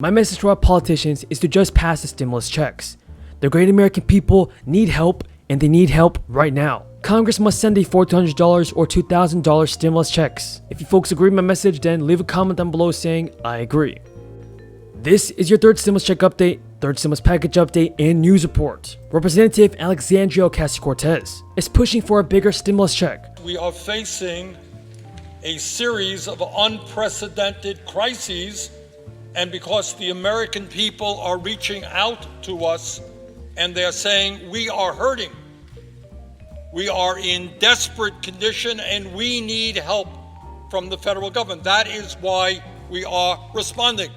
My message to our politicians is to just pass the stimulus checks. The great American people need help, and they need help right now. Congress must send a $1,400 or $2,000 stimulus checks. If you folks agree with my message, then leave a comment down below saying I agree. This is your third stimulus check update, third stimulus package update, and news report. Representative Alexandria Ocasio-Cortez is pushing for a bigger stimulus check. We are facing a series of unprecedented crises, and because the American people are reaching out to us and they're saying we are hurting, we are in desperate condition, and we need help from the federal government. That is why we are responding.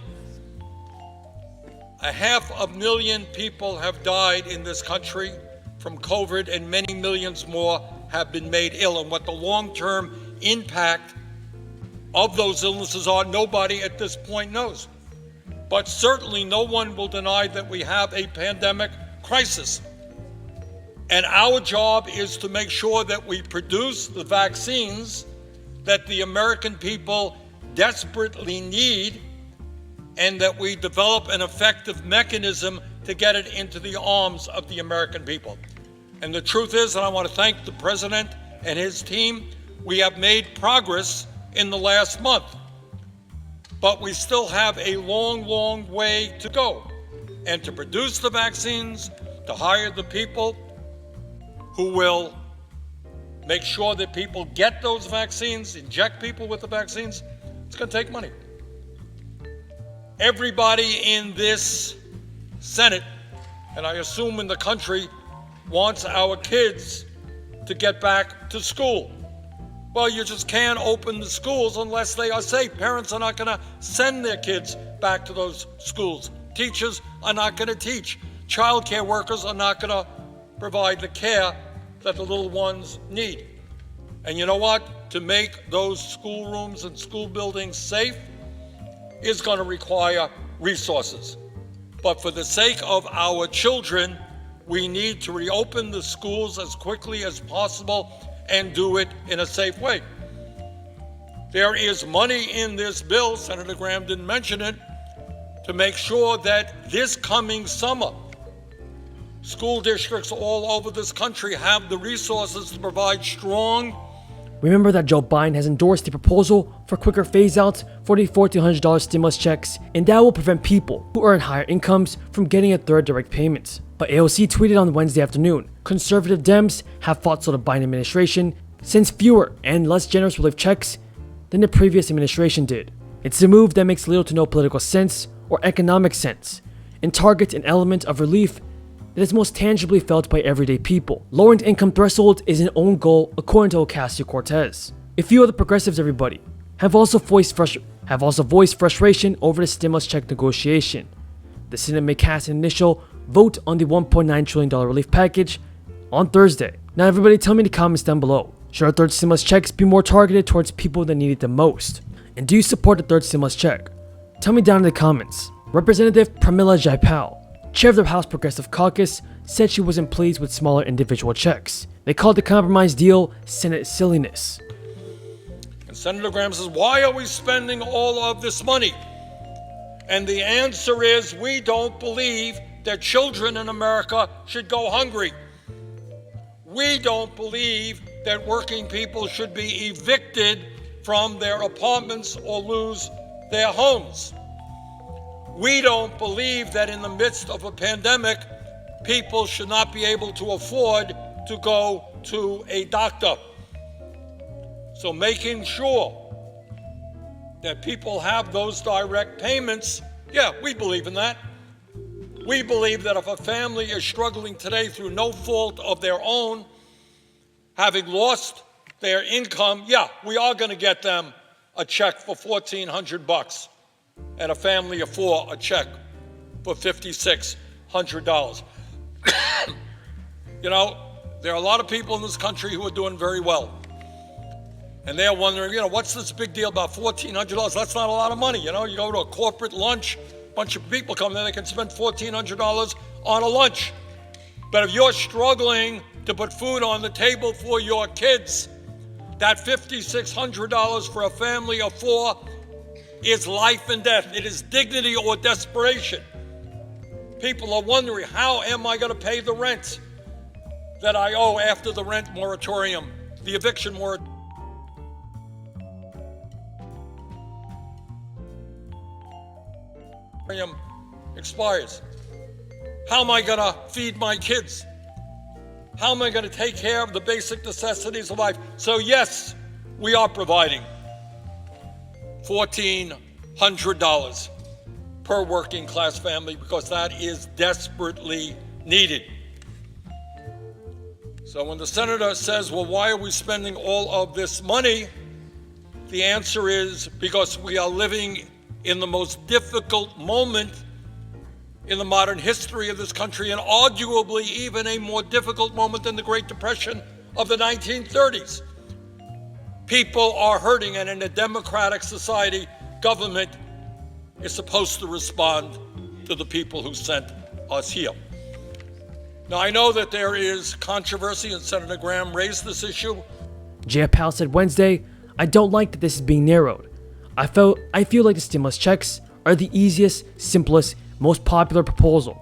500,000 people have died in this country from COVID, and many millions more have been made ill. And what the long-term impact of those illnesses are, nobody at this point knows. But certainly no one will deny that we have a pandemic crisis. And our job is to make sure that we produce the vaccines that the American people desperately need, and that we develop an effective mechanism to get it into the arms of the American people. And the truth is, and I want to thank the President and his team, we have made progress in the last month. But we still have a long, long way to go. And to produce the vaccines, to hire the people who will make sure that people get those vaccines, inject people with the vaccines, it's going to take money. Everybody in this Senate, and I assume in the country, wants our kids to get back to school. Well, you just can't open the schools unless they are safe. Parents are not going to send their kids back to those schools. Teachers are not going to teach. Child care workers are not going to provide the care that the little ones need. And you know what? To make those schoolrooms and school buildings safe is going to require resources. But for the sake of our children, we need to reopen the schools as quickly as possible and do it in a safe way. There is money in this bill, Senator Graham didn't mention it, to make sure that this coming summer, school districts all over this country have the resources to provide strong. Remember that Joe Biden has endorsed the proposal for quicker phase-outs for the $1,400 stimulus checks, and that will prevent people who earn higher incomes from getting a third direct payment. But AOC tweeted on Wednesday afternoon, conservative Dems have fought so the Biden administration sends fewer and less generous relief checks than the previous administration did. It's a move that makes little to no political sense or economic sense, and targets an element of relief that is most tangibly felt by everyday people. Lowering the income threshold is an own goal, according to Ocasio-Cortez. A few other progressives, everybody, have also voiced frustration over the stimulus check negotiation. The Senate may cast an initial vote on the $1.9 trillion relief package on Thursday. Now, everybody, tell me in the comments down below: should our third stimulus checks be more targeted towards people that need it the most? And do you support the third stimulus check? Tell me down in the comments. Representative Pramila Jayapal, chair of the House Progressive Caucus, said she wasn't pleased with smaller individual checks. They called the compromise deal Senate silliness. And Senator Graham says, why are we spending all of this money? And the answer is, we don't believe that children in America should go hungry. We don't believe that working people should be evicted from their apartments or lose their homes. We don't believe that in the midst of a pandemic, people should not be able to afford to go to a doctor. So making sure that people have those direct payments, yeah, we believe in that. We believe that if a family is struggling today through no fault of their own, having lost their income, yeah, we are going to get them a check for $1,400, and a family of four a check for $5,600. You know, there are a lot of people in this country who are doing very well. And they're wondering, what's this big deal about $1,400? That's not a lot of money. You go to a corporate lunch, a bunch of people come there, they can spend $1,400 on a lunch. But if you're struggling to put food on the table for your kids, that $5,600 for a family of four is life and death. It is dignity or desperation. People are wondering, how am I going to pay the rent that I owe after the rent moratorium, the eviction moratorium expires? How am I going to feed my kids? How am I going to take care of the basic necessities of life? So yes, we are providing $1,400 per working class family because that is desperately needed. So when the senator says, well, why are we spending all of this money? The answer is because we are living in the most difficult moment in the modern history of this country, and arguably even a more difficult moment than the Great Depression of the 1930s. People are hurting, and in a democratic society, government is supposed to respond to the people who sent us here. Now, I know that there is controversy, and Senator Graham raised this issue. J.F. Powell said Wednesday, "I don't like that this is being narrowed. I feel like the stimulus checks are the easiest, simplest, most popular proposal."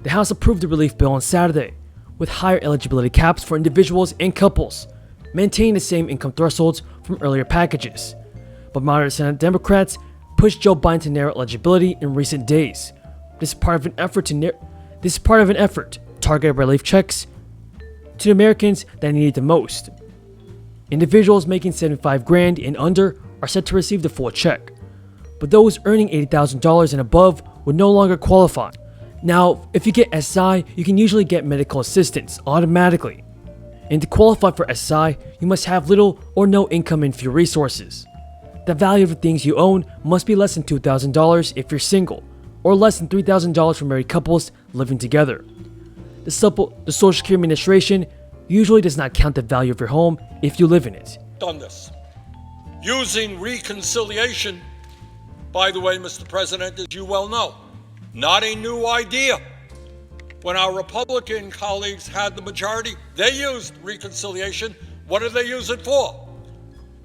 The House approved the relief bill on Saturday, with higher eligibility caps for individuals and couples, maintaining the same income thresholds from earlier packages. But moderate Senate Democrats pushed Joe Biden to narrow eligibility in recent days. This is part of an effort to target relief checks to the Americans that need it the most. Individuals making $75,000 and under are set to receive the full check, but those earning $80,000 and above would no longer qualify. Now, if you get SSI, you can usually get medical assistance automatically. And to qualify for SSI, you must have little or no income and few resources. The value of the things you own must be less than $2,000 if you're single, or less than $3,000 for married couples living together. The Social Security Administration usually does not count the value of your home if you live in it. Done this. Using reconciliation, by the way, Mr. President, as you well know, not a new idea. When our Republican colleagues had the majority, they used reconciliation. What did they use it for?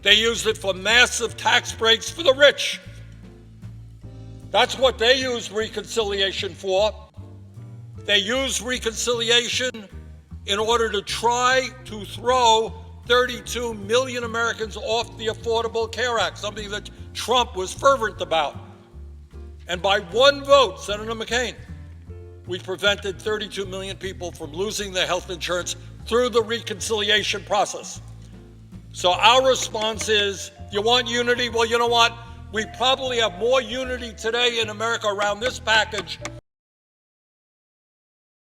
They used it for massive tax breaks for the rich. That's what they used reconciliation for. They used reconciliation in order to try to throw 32 million Americans off the Affordable Care Act, something that Trump was fervent about. And by one vote, Senator McCain, we prevented 32 million people from losing their health insurance through the reconciliation process. So our response is, you want unity? Well, you know what? We probably have more unity today in America around this package